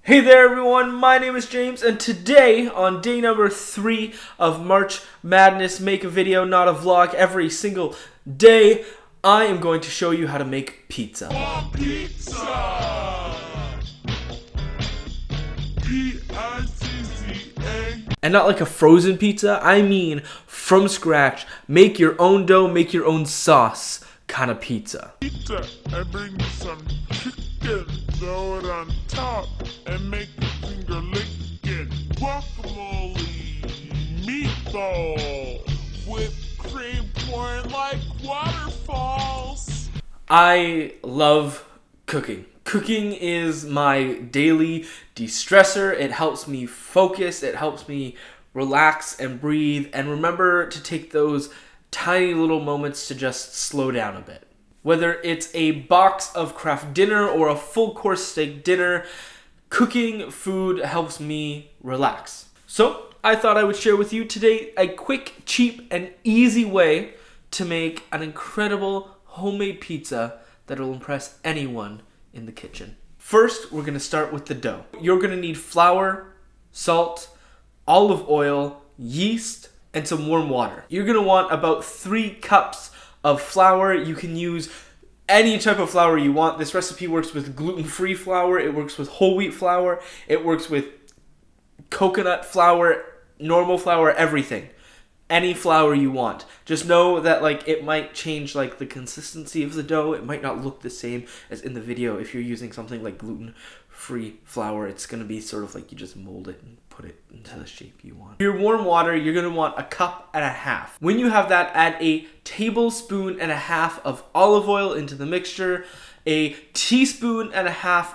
Hey there everyone, my name is James, and today, on day number 3 of March Madness, make a video, not a vlog, every single day, I am going to show you how to make pizza. Pizza! P-I-Z-Z-A. And not like a frozen pizza, I mean from scratch, make your own dough, make your own sauce kind of pizza. Pizza, I bring you some chicken, throw it on top, and make your finger licking. Guacamole, meatball, whipped cream pouring like waterfalls. I love cooking. Cooking is my daily de-stressor. It helps me focus, it helps me relax and breathe, and remember to take those tiny little moments to just slow down a bit. Whether it's a box of Kraft dinner or a full course steak dinner, cooking food helps me relax. So I thought I would share with you today a quick, cheap, and easy way to make an incredible homemade pizza that will impress anyone in the kitchen. First, we're gonna start with the dough. You're gonna need flour, salt, olive oil, yeast, and some warm water. You're gonna want about 3 cups of flour. You can use any type of flour you want. This recipe works with gluten-free flour, it works with whole wheat flour, it works with coconut flour, normal flour, everything. Any flour you want. Just know that it might change the consistency of the dough. It might not look the same as in the video. If you're using something like gluten-free flour, it's gonna be sort of like you just mold it and put it into the shape you want. Your warm water, you're gonna want 1.5 cups. When you have that, add 1.5 tablespoons of olive oil into the mixture, 1.5 teaspoons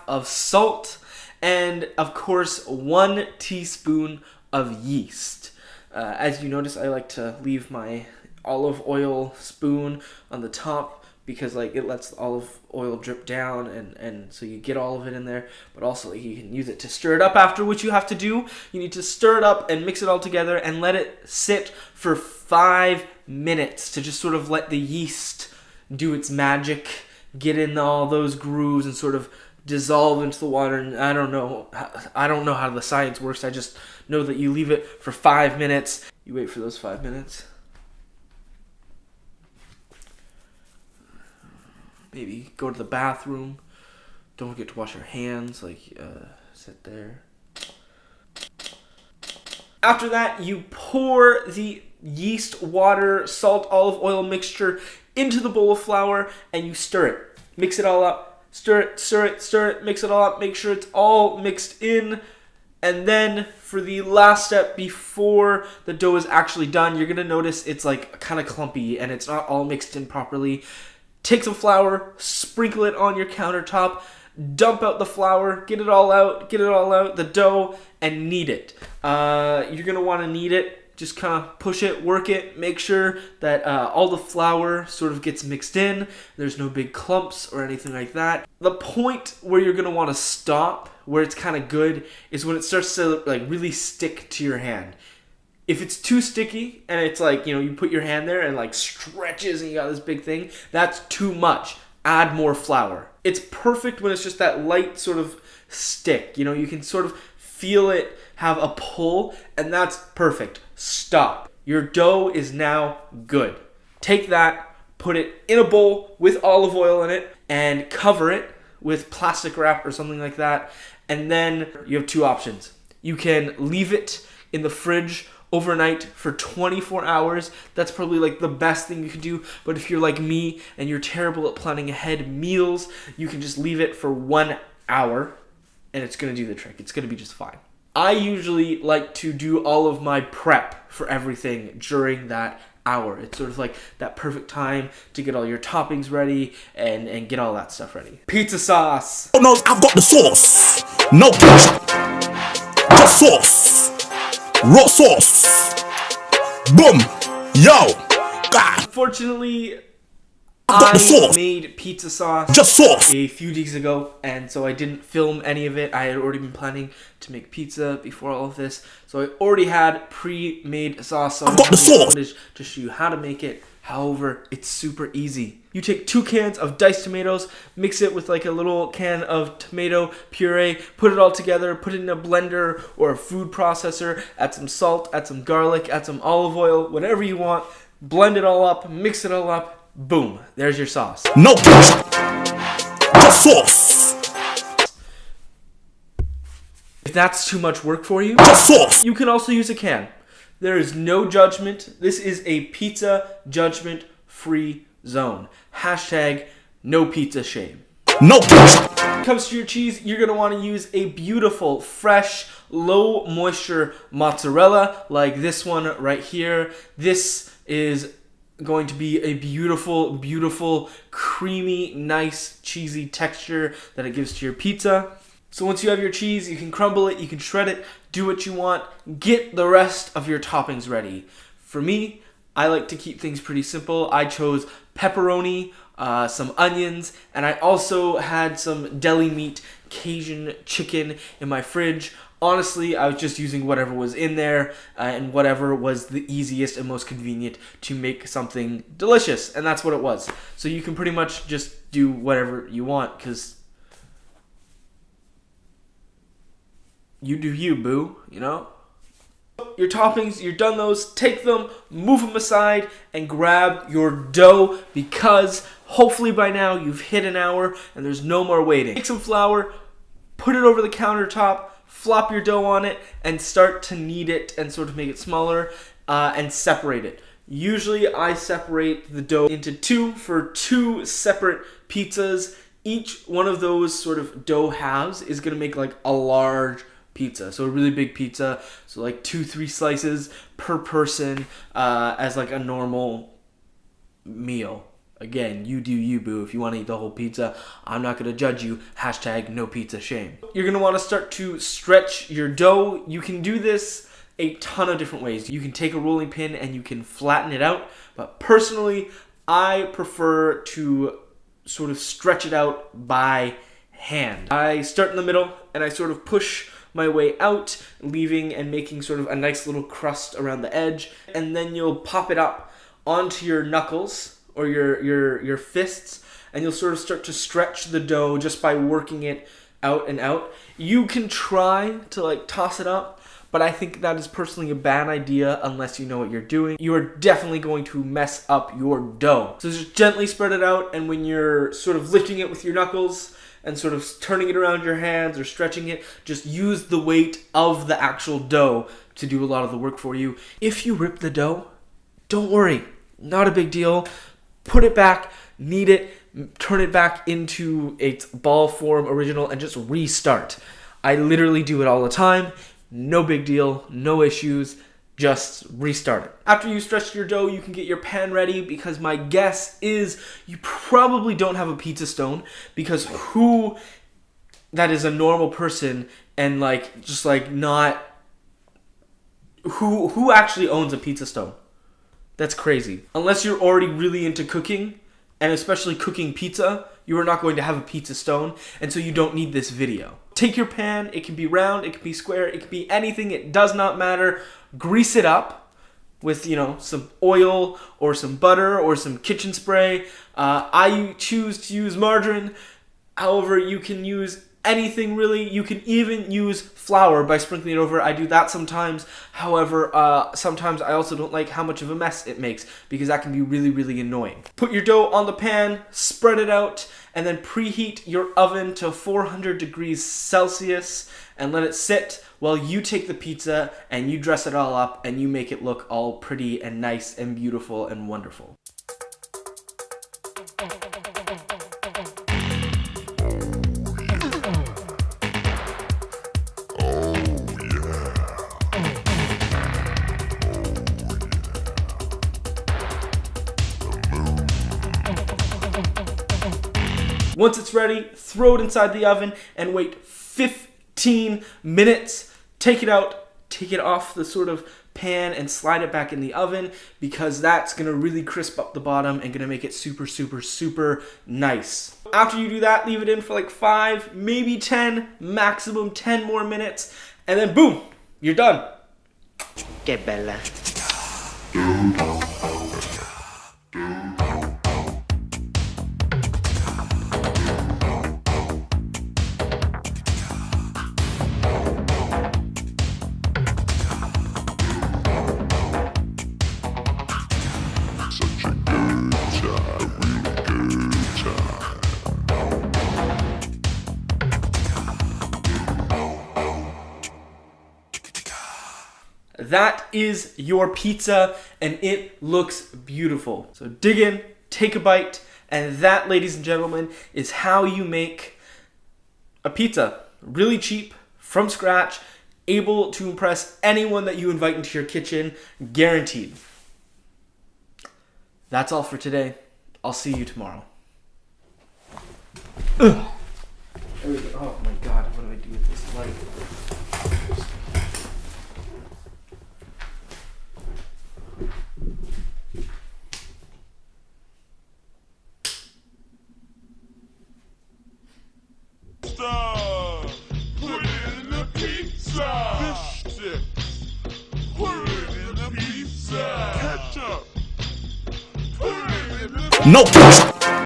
of salt, and of course 1 teaspoon of yeast. As you notice, I like to leave my olive oil spoon on the top because it lets the olive oil drip down and so you get all of it in there, but also you can use it to stir it up after, which you have to do. You need to stir it up and mix it all together and let it sit for 5 minutes to just sort of let the yeast do its magic, get in all those grooves and sort of dissolve into the water. And I don't know how the science works. I just know that you leave it for 5 minutes. You wait for those 5 minutes. Maybe go to the bathroom. Don't forget to wash your hands. Sit there. After that, you pour the yeast, water, salt, olive oil mixture into the bowl of flour and you stir it. Mix it all up. Stir it, stir it, stir it, mix it all up. Make sure it's all mixed in. And then for the last step before the dough is actually done, you're gonna notice it's kind of clumpy and it's not all mixed in properly. Take some flour, sprinkle it on your countertop, dump out the flour, get it all out, the dough, and knead it. You're gonna wanna knead it. Just kind of push it, work it, make sure that all the flour sort of gets mixed in. There's no big clumps or anything like that. The point where you're going to want to stop, where it's kind of good, is when it starts to really stick to your hand. If it's too sticky and it's you put your hand there and stretches and you got this big thing, that's too much. Add more flour. It's perfect when it's just that light sort of stick. You can sort of feel it have a pull, and that's perfect. Stop. Your dough is now good. Take that, put it in a bowl with olive oil in it, and cover it with plastic wrap or something like that. And then you have 2 options. You can leave it in the fridge overnight for 24 hours. That's probably the best thing you can do. But if you're like me and you're terrible at planning ahead meals, you can just leave it for 1 hour and it's gonna do the trick. It's gonna be just fine. I usually like to do all of my prep for everything during that hour. It's sort of that perfect time to get all your toppings ready and get all that stuff ready. Pizza sauce. Oh no, I've got the sauce. No ketchup. Just sauce. Raw sauce. Boom. Yo. God. Unfortunately, the sauce. I made pizza sauce Just sauce. a few days ago, and so I didn't film any of it. I had already been planning to make pizza before all of this, so I already had pre-made sauce. So I've got the sauce to show you how to make it. However, it's super easy. You take 2 cans of diced tomatoes, mix it with like a little can of tomato puree, put it all together, put it in a blender or a food processor, add some salt, add some garlic, add some olive oil, whatever you want, blend it all up, mix it all up, boom, there's your sauce. No ketchup. Just sauce. If that's too much work for you, Just sauce. you can also use a can. There is no judgment. This is a pizza judgment-free zone. Hashtag no pizza shame. No ketchup. When it comes to your cheese, you're going to want to use a beautiful, fresh, low moisture mozzarella like this one right here. This is going to be a beautiful, beautiful, creamy, nice, cheesy texture that it gives to your pizza. So once you have your cheese, you can crumble it, you can shred it, do what you want, get the rest of your toppings ready. For me, I like to keep things pretty simple. I chose pepperoni, some onions, and I also had some deli meat Cajun chicken in my fridge. Honestly, I was just using whatever was in there and whatever was the easiest and most convenient to make something delicious, and that's what it was. So you can pretty much just do whatever you want, because you do you, boo, you know? Your toppings, you're done those, take them, move them aside, and grab your dough, because hopefully by now you've hit an hour and there's no more waiting. Take some flour, put it over the countertop, flop your dough on it, and start to knead it and sort of make it smaller and separate it. Usually I separate the dough into 2 for 2 separate pizzas. Each one of those sort of dough halves is going to make like a large pizza, so a really big pizza, so like 2-3 slices per person as like a normal meal. Again, you do you, boo. If you want to eat the whole pizza, I'm not going to judge you. Hashtag no pizza shame. You're going to want to start to stretch your dough. You can do this a ton of different ways. You can take a rolling pin and you can flatten it out, but personally I prefer to sort of stretch it out by hand. I start in the middle and I sort of push my way out, leaving and making sort of a nice little crust around the edge, and then you'll pop it up onto your knuckles or your fists, and you'll sort of start to stretch the dough just by working it out and out. You can try to like toss it up, but I think that is personally a bad idea unless you know what you're doing. You are definitely going to mess up your dough. So just gently spread it out, and when you're sort of lifting it with your knuckles and sort of turning it around your hands or stretching it, just use the weight of the actual dough to do a lot of the work for you. If you rip the dough, don't worry, not a big deal. Put it back, knead it, turn it back into its ball form original, and just restart. I literally do it all the time. No big deal, no issues. Just restart it. After you stretch your dough, you can get your pan ready, because my guess is you probably don't have a pizza stone, because who that is a normal person and like just like not who actually owns a pizza stone? That's crazy. Unless you're already really into cooking, and especially cooking pizza, you are not going to have a pizza stone, and so you don't need this video. Take your pan, it can be round, it can be square, it can be anything, it does not matter. Grease it up with, you know, some oil or some butter or some kitchen spray. I choose to use margarine. However, you can use anything really. You can even use flour by sprinkling it over. I do that sometimes. However, sometimes I also don't like how much of a mess it makes, because that can be really, really annoying. Put your dough on the pan, spread it out, and then preheat your oven to 400 degrees Celsius and let it sit while you take the pizza and you dress it all up and you make it look all pretty and nice and beautiful and wonderful. Once it's ready, throw it inside the oven and wait 15 minutes. Take it out, take it off the sort of pan and slide it back in the oven, because that's going to really crisp up the bottom and going to make it super, super, super nice. After you do that, leave it in for like 5, maybe 10, maximum 10 more minutes, and then boom, you're done. Che bella. That is your pizza, and it looks beautiful. So dig in, take a bite, and that, ladies and gentlemen, is how you make a pizza. Really cheap, from scratch, able to impress anyone that you invite into your kitchen, guaranteed. That's all for today. I'll see you tomorrow. Ugh. Oh my god, what do I do with this light? Put it in the pizza. Fish sticks. Put it in the pizza. Ketchup. Put it in the No ketchup.